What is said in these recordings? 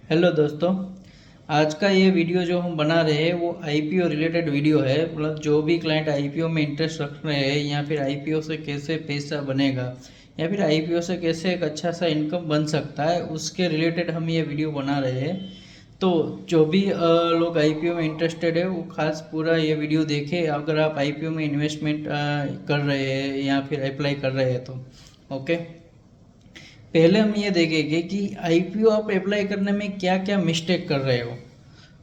Hello दोस्तों। आज का ये वीडियो जो हम बना रहे हैं वो आईपीओ रिलेटेड वीडियो है। मतलब जो भी क्लाइंट आईपीओ में इंटरेस्ट रख रहे हैं या फिर आईपीओ से कैसे पैसा बनेगा या फिर आईपीओ से कैसे एक अच्छा सा इनकम बन सकता है, उसके रिलेटेड हम ये वीडियो बना रहे हैं। तो जो भी लोग आईपीओ में इंटरेस्टेड है वो खास पूरा ये वीडियो देखें, अगर आप आईपीओ में इन्वेस्टमेंट कर रहे हैं या फिर अप्लाई कर रहे हैं तो ओके। पहले हम ये देखेंगे कि आईपीओ आप अप्लाई करने में क्या क्या मिस्टेक कर रहे हो।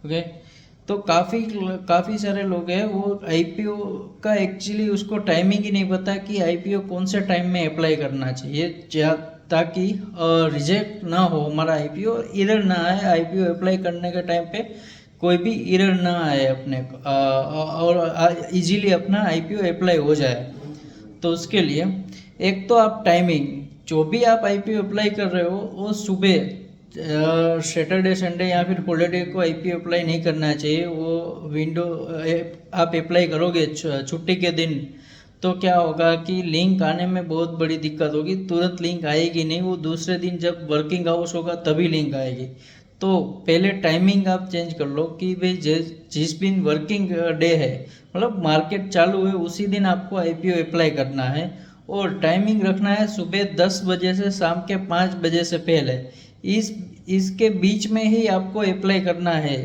ओके। तो काफ़ी काफ़ी सारे लोग हैं वो आईपीओ का एक्चुअली उसको टाइमिंग ही नहीं पता कि आईपीओ कौन से टाइम में अप्लाई करना चाहिए, ताकि रिजेक्ट ना हो हमारा आईपीओ, एरर ना आए आईपीओ अप्लाई करने के टाइम पे, कोई भी एरर ना आए अपने को, और इजीली अपना आईपीओ अप्लाई हो जाए। तो उसके लिए एक तो आप टाइमिंग, जो भी आप आईपीओ अप्लाई कर रहे हो वो सुबह सैटरडे संडे या फिर हॉलीडे को आईपीओ अप्लाई नहीं करना चाहिए। वो विंडो आप अप्लाई करोगे छुट्टी के दिन, तो क्या होगा कि लिंक आने में बहुत बड़ी दिक्कत होगी। तुरंत लिंक आएगी नहीं, वो दूसरे दिन जब वर्किंग आवर्स होगा तभी लिंक आएगी। तो पहले टाइमिंग आप चेंज कर लो कि भाई जिस दिन वर्किंग डे है, मतलब मार्केट चालू है, उसी दिन आपको आईपीओ अप्लाई करना है। और टाइमिंग रखना है सुबह 10 बजे से शाम के 5 बजे से पहले। इस इसके बीच में ही आपको अप्लाई करना है।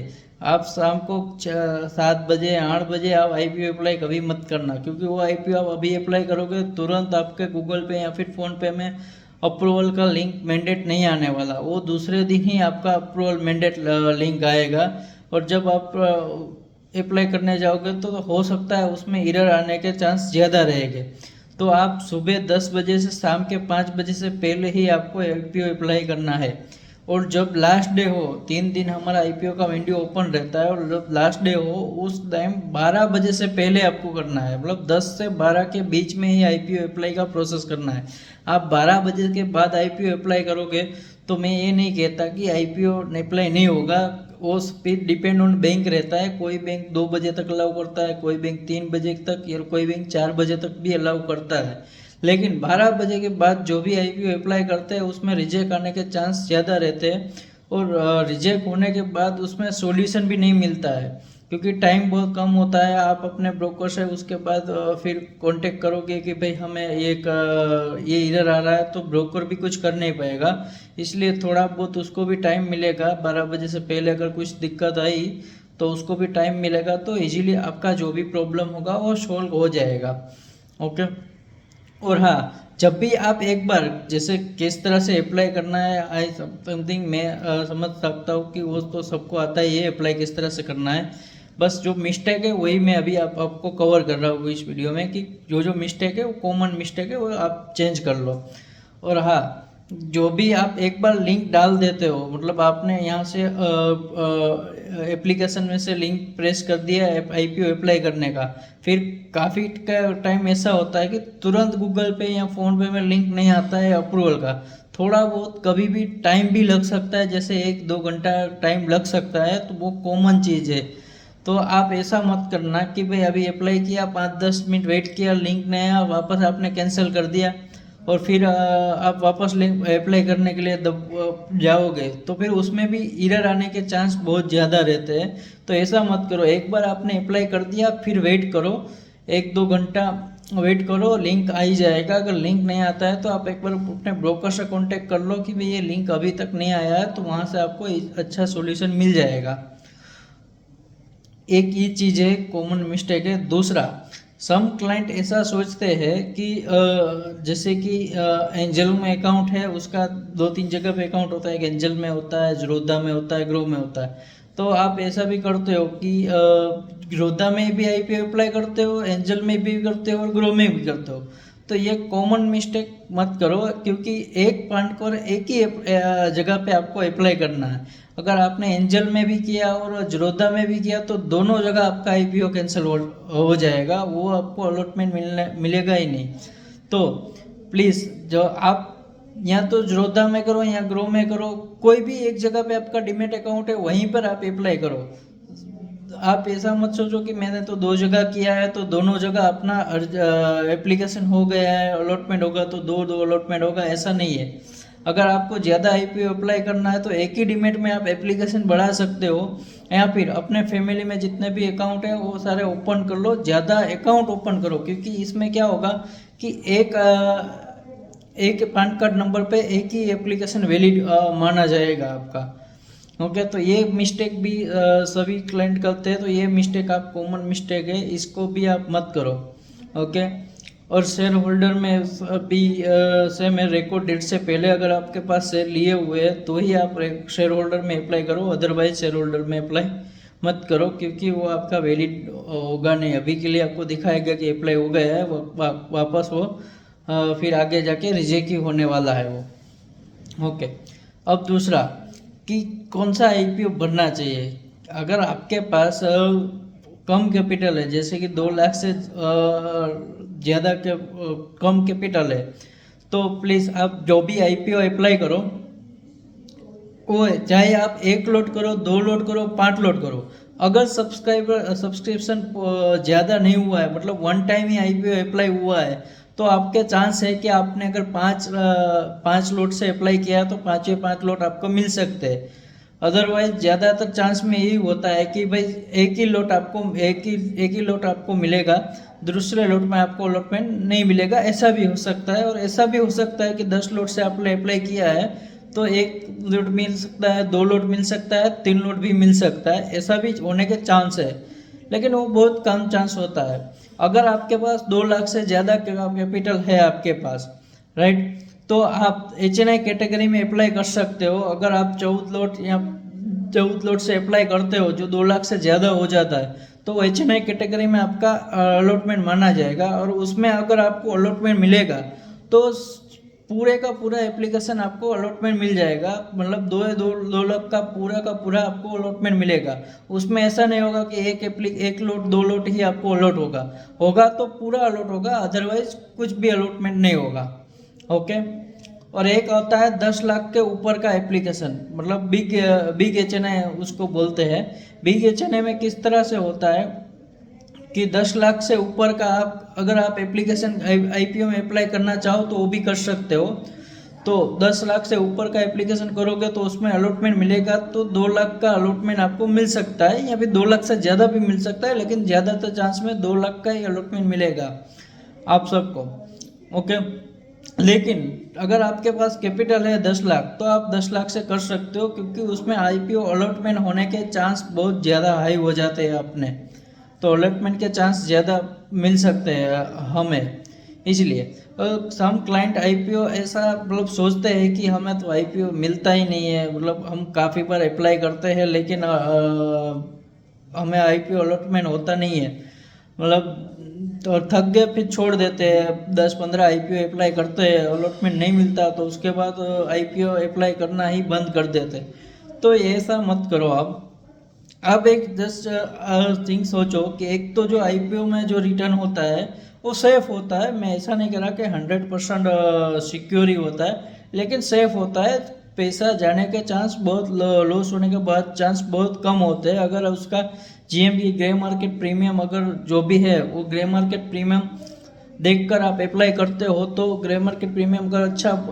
आप शाम को 7 बजे 8 बजे आप आईपीओ अप्लाई कभी मत करना, क्योंकि वो आईपीओ आप अभी अप्लाई करोगे तुरंत आपके गूगल पे या फिर फ़ोन पे में अप्रूवल का लिंक मैंडेट नहीं आने वाला। वो दूसरे दिन ही आपका अप्रूवल मैंडेट लिंक आएगा। और जब आप अप्लाई करने जाओगे तो हो सकता है उसमें एरर आने के चांस ज़्यादा रहेंगे। तो आप सुबह 10 बजे से शाम के 5 बजे से पहले ही आपको आईपीओ अप्लाई करना है। और जब लास्ट डे हो, 3 दिन हमारा आईपीओ का विंडो ओपन रहता है, और जब लास्ट डे हो उस टाइम 12 बजे से पहले आपको करना है। मतलब 10 से 12 के बीच में ही आईपीओ अप्लाई का प्रोसेस करना है। आप 12 बजे के बाद आईपीओ अप्लाई करोगे तो मैं ये नहीं कहता कि आईपीओ अप्लाई नहीं होगा। वो स्पीड डिपेंड ऑन बैंक रहता है। कोई बैंक 2 बजे तक अलाउ करता है, कोई बैंक 3 बजे तक, या कोई बैंक 4 बजे तक भी अलाउ करता है। लेकिन 12 बजे के बाद जो भी आईपीओ अप्लाई करते हैं उसमें रिजेक्ट आने के चांस ज़्यादा रहते हैं। और रिजेक्ट होने के बाद उसमें सॉल्यूशन भी नहीं मिलता है, क्योंकि टाइम बहुत कम होता है। आप अपने ब्रोकर से उसके बाद फिर कांटेक्ट करोगे कि भाई हमें ये एरर आ रहा है, तो ब्रोकर भी कुछ कर नहीं पाएगा। इसलिए थोड़ा बहुत उसको भी टाइम मिलेगा। 12 बजे से पहले अगर कुछ दिक्कत आई तो उसको भी टाइम मिलेगा, तो इजीली आपका जो भी प्रॉब्लम होगा वो सॉल्व हो जाएगा। ओके। और हाँ, जब भी आप एक बार जैसे किस तरह से अप्लाई करना है, आई समथिंग मैं समझ सकता हूँ कि वो तो सबको आता ही है अप्लाई किस तरह से करना है। बस जो मिस्टेक है वही मैं अभी आपको कवर कर रहा हूँ इस वीडियो में, कि जो जो मिस्टेक है वो कॉमन मिस्टेक है, वो आप चेंज कर लो। और हाँ, जो भी आप एक बार लिंक डाल देते हो, मतलब आपने यहाँ से एप्लीकेशन में से लिंक प्रेस कर दिया आईपीओ अप्लाई करने का, फिर काफ़ी का टाइम ऐसा होता है कि तुरंत गूगल पे या फ़ोन पे में लिंक नहीं आता है अप्रूवल का। थोड़ा बहुत कभी भी टाइम भी लग सकता है, जैसे 1-2 घंटा टाइम लग सकता है, तो वो कॉमन चीज़ है। तो आप ऐसा मत करना कि भाई अभी अप्लाई किया, 5-10 मिनट वेट किया, लिंक नहीं आया, वापस आपने कैंसिल कर दिया, और फिर आप वापस लिंक अप्लाई करने के लिए जाओगे तो फिर उसमें भी एरर आने के चांस बहुत ज़्यादा रहते हैं। तो ऐसा मत करो। एक बार आपने अप्लाई कर दिया फिर वेट करो, 1-2 घंटा वेट करो, लिंक आ ही जाएगा। अगर लिंक नहीं आता है तो आप एक बार अपने ब्रोकर से कांटेक्ट कर लो कि भाई ये लिंक अभी तक नहीं आया है, तो वहाँ से आपको अच्छा सॉल्यूशन मिल जाएगा। एक ये चीज़ है, कॉमन मिस्टेक है। दूसरा, सम क्लाइंट ऐसा सोचते हैं कि जैसे कि एंजल में अकाउंट है, उसका 2-3 जगह पे अकाउंट होता है, एक एंजल में होता है, ज़ीरोधा में होता है, ग्रो में होता है। तो आप ऐसा भी करते हो कि ज़ीरोधा में भी आईपीओ अप्लाई करते हो, एंजल में भी करते हो और ग्रो में भी करते हो। तो ये कॉमन मिस्टेक मत करो, क्योंकि एक फंड को एक ही जगह पे आपको अप्लाई करना है। अगर आपने एंजल में भी किया और ज़ीरोधा में भी किया तो दोनों जगह आपका आईपीओ कैंसिल हो जाएगा, वो आपको अलॉटमेंट मिलेगा ही नहीं। तो प्लीज़, जो आप या तो ज़ीरोधा में करो या ग्रो में करो, कोई भी एक जगह पे आपका डीमेट अकाउंट है वहीं पर आप अप्लाई करो। आप ऐसा मत सोचो कि मैंने तो 2 जगह किया है तो दोनों जगह अपना एप्लीकेशन हो गया है, अलॉटमेंट होगा तो दो दो अलॉटमेंट होगा, ऐसा नहीं है। अगर आपको ज़्यादा आईपीओ अप्लाई करना है तो एक ही डीमेट में आप एप्लीकेशन बढ़ा सकते हो, या फिर अपने फैमिली में जितने भी अकाउंट है वो सारे ओपन कर लो, ज़्यादा अकाउंट ओपन करो, क्योंकि इसमें क्या होगा कि एक पैन कार्ड नंबर पे एक ही एप्लीकेशन वैलिड माना जाएगा आपका। ओके, तो ये मिस्टेक भी सभी क्लाइंट करते हैं, तो ये मिस्टेक आप कॉमन मिस्टेक है, इसको भी आप मत करो। ओके, और शेयर होल्डर में भी सेम है, रिकॉर्ड डेट से पहले अगर आपके पास शेयर लिए हुए हैं तो ही आप शेयर होल्डर में अप्लाई करो, अदरवाइज शेयर होल्डर में अप्लाई मत करो, क्योंकि वो आपका वैलिड होगा नहीं। अभी के लिए आपको दिखाएगा कि अप्लाई हो गया है, वापस वो फिर आगे जाके रिजेक्ट ही होने वाला है वो। ओके, अब दूसरा कि कौन सा आईपीओ भरना चाहिए। अगर आपके पास कम कैपिटल है, जैसे कि 2 लाख से ज़्यादा कम कैपिटल है, तो प्लीज़ आप जो भी आईपीओ अप्लाई करो वो चाहे आप 1 लोड करो, 2 लोड करो, 5 लोड करो, अगर सब्सक्रिप्शन ज़्यादा नहीं हुआ है, मतलब वन टाइम ही आईपीओ अप्लाई हुआ है, तो आपके चांस है कि आपने अगर 5 लोड से अप्लाई किया तो 5 लोड आपको मिल सकते हैं। अदरवाइज ज़्यादातर चांस में यही होता है कि भाई एक ही लोट आपको मिलेगा, दूसरे लोट में आपको अलॉटमेंट नहीं मिलेगा। ऐसा भी हो सकता है, और ऐसा भी हो सकता है कि 10 लोट से आपने अप्लाई किया है तो 1 लोट मिल सकता है, 2 लोट मिल सकता है, 3 लोट भी मिल सकता है, ऐसा भी होने के चांस है, लेकिन वो बहुत कम चांस होता है। अगर आपके पास 2 लाख से ज़्यादा कैपिटल है आपके पास, राइट, तो आप HNI कैटेगरी में अप्लाई कर सकते हो। अगर आप 14 लोट से अप्लाई करते हो जो 2 लाख से ज़्यादा हो जाता है, तो HNI कैटेगरी में आपका अलॉटमेंट माना जाएगा, और उसमें अगर आपको अलॉटमेंट मिलेगा तो पूरे का पूरा एप्लीकेशन आपको अलॉटमेंट मिल जाएगा, मतलब 2 लाख का पूरा आपको अलॉटमेंट मिलेगा। उसमें ऐसा नहीं होगा कि एक लोट 2 लोट ही आपको अलॉट होगा तो पूरा अलॉट होगा, अदरवाइज कुछ भी अलॉटमेंट नहीं होगा। ओके, और एक होता है 10 लाख के ऊपर का एप्लीकेशन, मतलब बिग HNI उसको बोलते हैं। बिग HNI में किस तरह से होता है कि 10 लाख से ऊपर का अगर आप एप्लीकेशन आईपीओ में अप्लाई करना चाहो तो वो भी कर सकते हो। तो 10 लाख से ऊपर का एप्लीकेशन करोगे तो उसमें अलॉटमेंट मिलेगा, तो 2 लाख का अलॉटमेंट आपको मिल सकता है, या फिर 2 लाख से ज़्यादा भी मिल सकता है, लेकिन ज़्यादातर चांस में 2 लाख का ही अलॉटमेंट मिलेगा आप सबको। ओके, लेकिन अगर आपके पास कैपिटल है 10 लाख, तो आप 10 लाख से कर सकते हो, क्योंकि उसमें आईपीओ अलॉटमेंट होने के चांस बहुत ज़्यादा हाई हो जाते हैं अपने, तो अलॉटमेंट के चांस ज़्यादा मिल सकते हैं हमें। इसलिए सम क्लाइंट आईपीओ ऐसा मतलब सोचते हैं कि हमें तो आईपीओ मिलता ही नहीं है, मतलब हम काफ़ी बार अप्लाई करते हैं लेकिन हमें आईपीओ अलॉटमेंट होता नहीं है, मतलब तो थक गए फिर छोड़ देते हैं। 10-15 आईपीओ अप्लाई करते हैं, अलॉटमेंट नहीं मिलता तो उसके बाद आईपीओ अप्लाई करना ही बंद कर देते। तो ऐसा मत करो आप एक जस्ट थिंग सोचो कि एक तो जो आईपीओ में जो रिटर्न होता है वो सेफ होता है। मैं ऐसा नहीं कह रहा कि 100% सिक्योर ही होता है, लेकिन सेफ होता है। पैसा जाने के चांस बहुत, लॉस होने के बाद चांस बहुत कम होते हैं। अगर उसका GMB ग्रे मार्केट प्रीमियम अगर जो भी है वो ग्रे मार्केट प्रीमियम देखकर आप अप्लाई करते हो, तो ग्रे मार्केट प्रीमियम का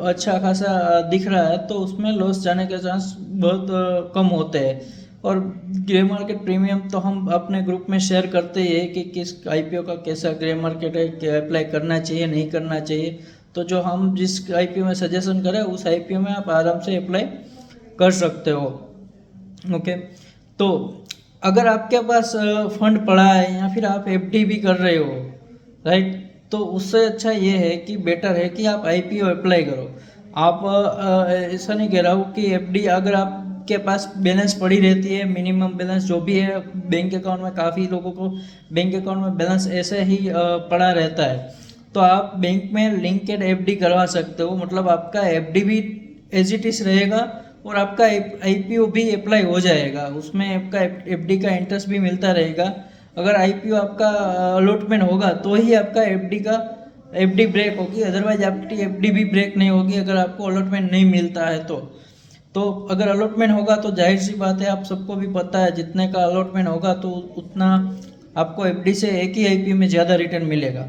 अच्छा खासा दिख रहा है तो उसमें लॉस जाने के चांस बहुत कम होते हैं। और ग्रे मार्केट प्रीमियम तो हम अपने ग्रुप में शेयर करते ही है कि किस आईपीओ का कैसा ग्रे मार्केट है, क्या अप्लाई करना चाहिए नहीं करना चाहिए। तो जो हम जिस आईपीओ में सजेशन करें उस आईपीओ में आप आराम से अप्लाई कर सकते हो। ओके, तो अगर आपके पास फंड पड़ा है या फिर आप एफडी भी कर रहे हो, राइट, तो उससे अच्छा ये है कि बेटर है कि आप आईपीओ अप्लाई करो। आप ऐसा नहीं कह रहा हूँ कि एफडी अगर आपके पास बैलेंस पड़ी रहती है, मिनिमम बैलेंस जो भी है बैंक अकाउंट में, काफ़ी लोगों को बैंक अकाउंट में बैलेंस ऐसे ही पड़ा रहता है, तो आप बैंक में लिंकेड एफडी करवा सकते हो। मतलब आपका एफडी भी एज इट इज रहेगा और आपका आईपीओ भी अप्लाई हो जाएगा, उसमें आपका एफडी का इंटरेस्ट भी मिलता रहेगा। अगर आईपीओ आपका अलॉटमेंट होगा तो ही आपका एफडी ब्रेक होगी, अदरवाइज आपकी एफडी भी ब्रेक नहीं होगी अगर आपको अलॉटमेंट नहीं मिलता है तो अगर अलॉटमेंट होगा तो जाहिर सी बात है, आप सबको भी पता है जितने का अलॉटमेंट होगा तो उतना आपको एफडी से एक ही आईपीओ में ज़्यादा रिटर्न मिलेगा।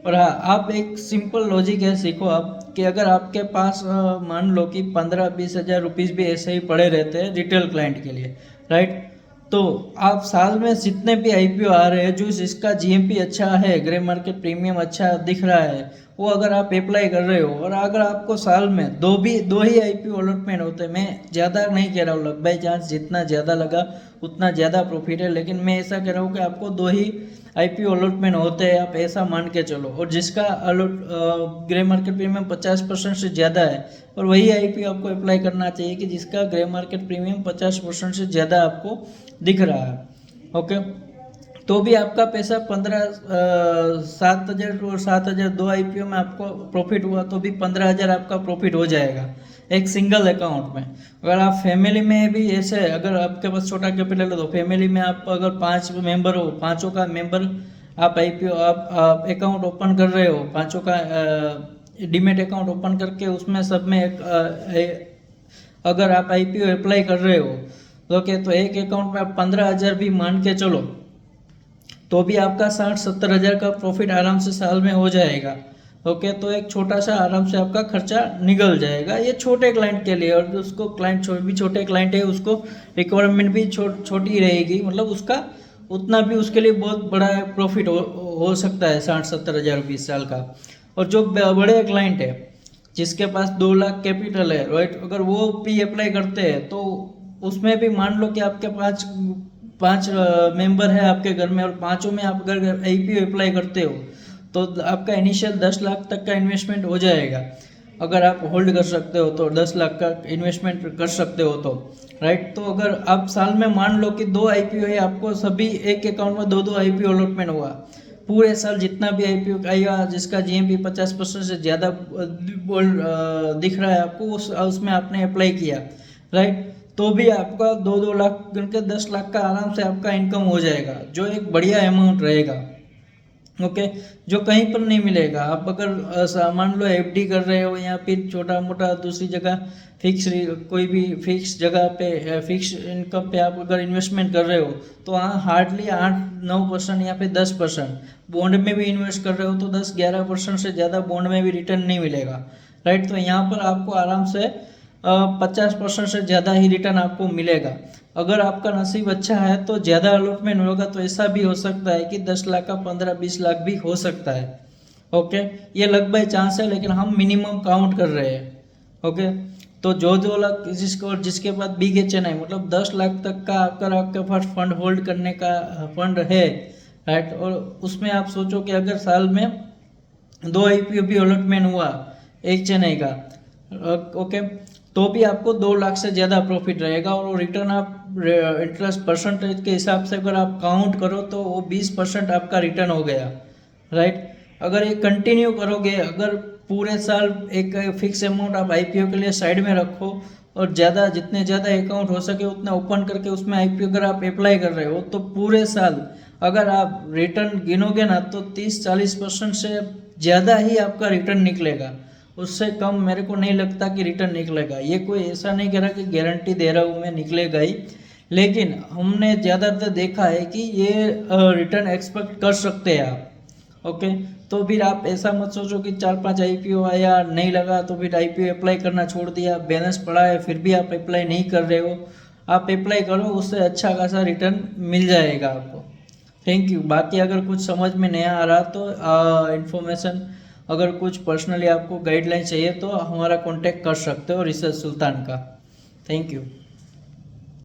और हाँ, आप एक सिंपल लॉजिक है सीखो आप कि अगर आपके पास मान लो कि 15-20 हज़ार रुपीज़ भी ऐसे ही पड़े रहते हैं रिटेल क्लाइंट के लिए, राइट। तो आप साल में जितने भी आईपीओ आ रहे हैं, जो जिसका जीएमपी अच्छा है, ग्रे मार्केट प्रीमियम अच्छा दिख रहा है, वो अगर आप अप्लाई कर रहे हो और अगर आपको साल में दो ही आईपीओ अलॉटमेंट होते हैं, मैं ज़्यादा नहीं कह रहा हूँ, लग बाई चांस जितना ज़्यादा लगा उतना ज़्यादा प्रॉफिट है, लेकिन मैं ऐसा कह रहा हूँ कि आपको 2 ही आईपीओ अलॉटमेंट होते हैं, आप ऐसा मान के चलो। और जिसका ग्रे मार्केट प्रीमियम 50% से ज़्यादा है, और वही आईपीओ आपको अप्लाई करना चाहिए कि जिसका ग्रे मार्केट प्रीमियम 50% से ज़्यादा आपको दिख रहा है। ओके, तो भी आपका पैसा 7,000 और 7,000 दो आईपीओ में आपको प्रॉफिट हुआ तो भी 15,000 आपका प्रॉफिट हो जाएगा एक सिंगल अकाउंट में। अगर आप फैमिली में भी ऐसे, अगर आपके पास छोटा कैपिटल है तो फैमिली में आप अगर 5 मेंबर हो, पाँचों का मेंबर आप आईपीओ आप अकाउंट ओपन कर रहे हो, पाँचों का डीमेट अकाउंट ओपन करके उसमें सब में अगर आप आईपीओ अप्लाई कर रहे हो तो एक अकाउंट में आप 15,000 भी मान के चलो तो भी आपका 60-70 हज़ार का प्रॉफिट आराम से साल में हो जाएगा। ओके, तो एक छोटा सा आराम से आपका खर्चा निकल जाएगा, ये छोटे क्लाइंट के लिए। और उसको क्लाइंट भी छोटे क्लाइंट है, उसको रिक्वायरमेंट भी छोटी रहेगी, मतलब उसका उतना भी उसके लिए बहुत बड़ा प्रॉफिट हो सकता है 60-70 हज़ार रुपये साल का। और जो बड़े क्लाइंट है जिसके पास 2 लाख कैपिटल है, राइट, अगर वो भी अप्लाई करते हैं तो उसमें भी मान लो कि आपके पाँच मेंबर है आपके घर में और पाँचों में आप अगर आईपीओ अप्लाई करते हो तो आपका इनिशियल 10 लाख तक का इन्वेस्टमेंट हो जाएगा। अगर आप होल्ड कर सकते हो तो 10 लाख का इन्वेस्टमेंट कर सकते हो तो, राइट। तो अगर आप साल में मान लो कि 2 आईपीओ है, आपको सभी एक अकाउंट में 2 आईपीओ अलॉटमेंट हुआ, पूरे साल जितना भी आईपीओ आएगा जिसका जीएमपी 50% से ज़्यादा दिख रहा है आपको, उसमें आपने अप्लाई किया, राइट, तो भी आपका 2-2 लाख करके 10 लाख का आराम से आपका इनकम हो जाएगा, जो एक बढ़िया अमाउंट रहेगा। ओके, जो कहीं पर नहीं मिलेगा। आप अगर मान लो एफडी कर रहे हो या फिर छोटा मोटा दूसरी जगह कोई भी फिक्स जगह पे फिक्स इनकम पे आप अगर इन्वेस्टमेंट कर रहे हो तो हाँ हार्डली 8-9% या फिर 10%। बॉन्ड में भी इन्वेस्ट कर रहे हो तो 10-11% से ज़्यादा बॉन्ड में भी रिटर्न नहीं मिलेगा, राइट। तो यहाँ पर आपको आराम से 50% से ज़्यादा ही रिटर्न आपको मिलेगा। अगर आपका नसीब अच्छा है तो ज़्यादा अलॉटमेंट होगा तो ऐसा भी हो सकता है कि 10 लाख का 15-20 लाख भी हो सकता है। ओके, ये लग बाई चांस है, लेकिन हम मिनिमम काउंट कर रहे हैं। ओके, तो जो 2 लाख जिसके पास बिग एचएन है, मतलब 10 लाख तक का अगर आपके पास फंड होल्ड करने का फंड है, राइट, और उसमें आप सोचो कि अगर साल में 2 आईपीओ भी अलॉटमेंट हुआ एक चेन्नई का, ओके, तो भी आपको 2 लाख से ज़्यादा प्रॉफिट रहेगा। और रिटर्न आप इंटरेस्ट परसेंटेज के हिसाब से अगर आप काउंट करो तो वो 20% आपका रिटर्न हो गया, राइट। अगर ये कंटिन्यू करोगे, अगर पूरे साल एक फिक्स अमाउंट आप आईपीओ के लिए साइड में रखो और जितने ज़्यादा अकाउंट हो सके उतना ओपन करके उसमें आईपीओ अगर आप अप्लाई कर रहे हो तो पूरे साल अगर आप रिटर्न गिनोगे ना तो 30-40% से ज़्यादा ही आपका रिटर्न निकलेगा। उससे कम मेरे को नहीं लगता कि रिटर्न निकलेगा। ये कोई ऐसा नहीं कह रहा कि गारंटी दे रहा हूँ मैं निकलेगा ही, लेकिन हमने ज़्यादातर देखा है कि ये रिटर्न एक्सपेक्ट कर सकते हैं आप। ओके, तो फिर आप ऐसा मत सोचो कि 4-5 आईपीओ आया नहीं लगा तो फिर आईपीओ अप्लाई करना छोड़ दिया, बैलेंस पड़ा है फिर भी आप अप्लाई नहीं कर रहे हो। आप अप्लाई करो, उससे अच्छा खासा रिटर्न मिल जाएगा आपको। Thank you. बाकी अगर कुछ समझ में नहीं आ रहा तो इन्फॉर्मेशन, अगर कुछ पर्सनली आपको गाइडलाइन चाहिए तो हमारा कांटेक्ट कर सकते हो रिसर्च सुल्तान का। Thank you.